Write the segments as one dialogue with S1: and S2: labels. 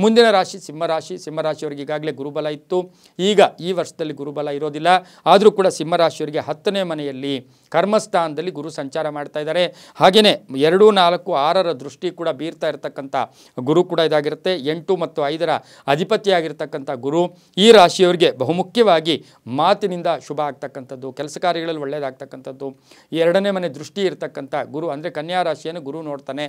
S1: ಮುಂದಿನ ರಾಶಿ ಸಿಂಹರಾಶಿ. ಸಿಂಹರಾಶಿಯವರಿಗೆ ಈಗಾಗಲೇ ಗುರುಬಲ ಇತ್ತು, ಈಗ ಈ ವರ್ಷದಲ್ಲಿ ಗುರುಬಲ ಇರೋದಿಲ್ಲ. ಆದರೂ ಕೂಡ ಸಿಂಹರಾಶಿಯವರಿಗೆ 10ನೇ ಮನೆಯಲ್ಲಿ ಕರ್ಮಸ್ಥಾನದಲ್ಲಿ ಗುರು ಸಂಚಾರ ಮಾಡ್ತಾ ಇದ್ದಾರೆ. ಹಾಗೆಯೇ 2, 4, 6ರ ದೃಷ್ಟಿ ಕೂಡ ಬೀರ್ತಾ ಇರತಕ್ಕಂಥ ಗುರು ಕೂಡ ಇದಾಗಿರುತ್ತೆ. 8 ಮತ್ತು 5ರ ಅಧಿಪತಿಯಾಗಿರ್ತಕ್ಕಂಥ ಗುರು ಈ ರಾಶಿಯವರಿಗೆ ಬಹುಮುಖ್ಯವಾಗಿ ಮಾತಿನಿಂದ ಶುಭ ಆಗ್ತಕ್ಕಂಥದ್ದು, ಕೆಲಸ ಕಾರ್ಯಗಳಲ್ಲಿ ಒಳ್ಳೆಯದಾಗ್ತಕ್ಕಂಥದ್ದು. 2ನೇ ಮನೆ ದೃಷ್ಟಿ ಇರತಕ್ಕಂಥ ಗುರು ಅಂದರೆ ಕನ್ಯಾ ರಾಶಿಯನ್ನು ಗುರು ನೋಡ್ತಾನೆ.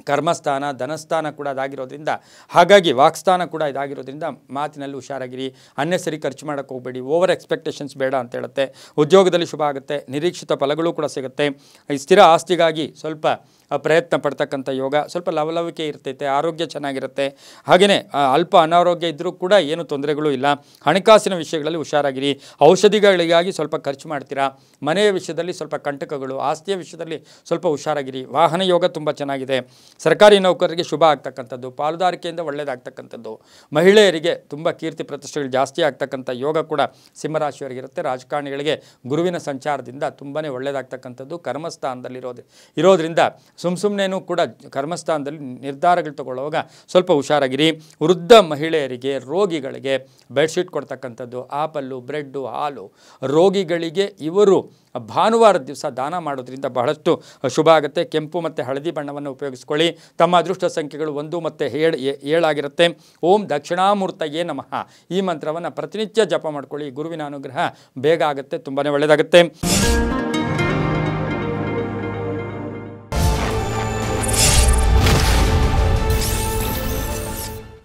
S1: ಕರ್ಮಸ್ಥಾನ ಧನಸ್ಥಾನ ಕೂಡ ಅದಾಗಿರೋದ್ರಿಂದ, ಹಾಗಾಗಿ ವಾಕ್ಸ್ಥಾನ ಕೂಡ ಇದಾಗಿರೋದ್ರಿಂದ ಮಾತಿನಲ್ಲಿ ಹುಷಾರಾಗಿರಿ. ಅನ್ನೆಸರಿ ಖರ್ಚು ಮಾಡೋಕ್ಕೆ ಹೋಗಬೇಡಿ. ಓವರ್ ಎಕ್ಸ್ಪೆಕ್ಟೇಷನ್ಸ್ ಬೇಡ ಅಂತ ಹೇಳುತ್ತೆ. ಉದ್ಯೋಗದಲ್ಲಿ ಶುಭ ಆಗುತ್ತೆ, ನಿರೀಕ್ಷಿತ ಫಲಗಳು ಕೂಡ ಸಿಗುತ್ತೆ. ಸ್ಥಿರ ಆಸ್ತಿಗಾಗಿ ಸ್ವಲ್ಪ ಪ್ರಯತ್ನ ಪಡ್ತಕ್ಕಂಥ ಯೋಗ, ಸ್ವಲ್ಪ ಲವಲವಿಕೆ ಇರ್ತೈತೆ, ಆರೋಗ್ಯ ಚೆನ್ನಾಗಿರುತ್ತೆ. ಹಾಗೆಯೇ ಅಲ್ಪ ಅನಾರೋಗ್ಯ ಇದ್ದರೂ ಕೂಡ ಏನು ತೊಂದರೆಗಳು ಇಲ್ಲ. ಹಣಕಾಸಿನ ವಿಷಯಗಳಲ್ಲಿ ಹುಷಾರಾಗಿರಿ. ಔಷಧಿಗಳಿಗಾಗಿ ಸ್ವಲ್ಪ ಖರ್ಚು ಮಾಡ್ತೀರಾ. ಮನೆಯ ವಿಷಯದಲ್ಲಿ ಸ್ವಲ್ಪ ಕಂಟಕಗಳು, ಆಸ್ತಿಯ ವಿಷಯದಲ್ಲಿ ಸ್ವಲ್ಪ ಹುಷಾರಾಗಿರಿ. ವಾಹನ ಯೋಗ ತುಂಬ ಚೆನ್ನಾಗಿದೆ. ಸರ್ಕಾರಿ ನೌಕರರಿಗೆ ಶುಭ ಆಗ್ತಕ್ಕಂಥದ್ದು, ಪಾಲುದಾರಿಕೆಯಿಂದ ಒಳ್ಳೆಯದಾಗ್ತಕ್ಕಂಥದ್ದು. ಮಹಿಳೆಯರಿಗೆ ತುಂಬ ಕೀರ್ತಿ ಪ್ರತಿಷ್ಠೆಗಳು ಜಾಸ್ತಿ ಆಗ್ತಕ್ಕಂಥ ಯೋಗ ಕೂಡ ಸಿಂಹರಾಶಿಯವರಿಗಿರುತ್ತೆ. ರಾಜಕಾರಣಿಗಳಿಗೆ ಗುರುವಿನ ಸಂಚಾರದಿಂದ ತುಂಬಾ ಒಳ್ಳೆಯದಾಗ್ತಕ್ಕಂಥದ್ದು. ಕರ್ಮಸ್ಥಾನದಲ್ಲಿ ಇರೋದ್ರಿಂದ ಸುಮ್ಮನೇನೂ ಕೂಡ ಕರ್ಮಸ್ಥಾನದಲ್ಲಿ ನಿರ್ಧಾರಗಳು ತಗೊಳ್ಳುವಾಗ ಸ್ವಲ್ಪ ಹುಷಾರಾಗಿರಿ. ವೃದ್ಧ ಮಹಿಳೆಯರಿಗೆ, ರೋಗಿಗಳಿಗೆ ಬೆಡ್ಶೀಟ್ ಕೊಡ್ತಕ್ಕಂಥದ್ದು, ಆಪಲ್ಲು, ಬ್ರೆಡ್ಡು, ಹಾಲು ರೋಗಿಗಳಿಗೆ ಇವರು ಭಾನುವಾರದ ದಿವಸ ದಾನ ಮಾಡೋದ್ರಿಂದ ಬಹಳಷ್ಟು ಶುಭ ಆಗುತ್ತೆ. ಕೆಂಪು ಮತ್ತು ಹಳದಿ ಬಣ್ಣವನ್ನು ಉಪಯೋಗಿಸ್ಕೊಳ್ಳಿ. ತಮ್ಮ ಅದೃಷ್ಟ ಸಂಖ್ಯೆಗಳು 1 ಮತ್ತು 7 ಆಗಿರುತ್ತೆ. ಓಂ ದಕ್ಷಿಣಾಮೂರ್ತಯೇ ನಮಃ ಈ ಮಂತ್ರವನ್ನು ಪ್ರತಿನಿತ್ಯ ಜಪ ಮಾಡ್ಕೊಳ್ಳಿ. ಗುರುವಿನ ಅನುಗ್ರಹ ಬೇಗ ಆಗುತ್ತೆ, ತುಂಬಾ ಒಳ್ಳೆಯದಾಗುತ್ತೆ.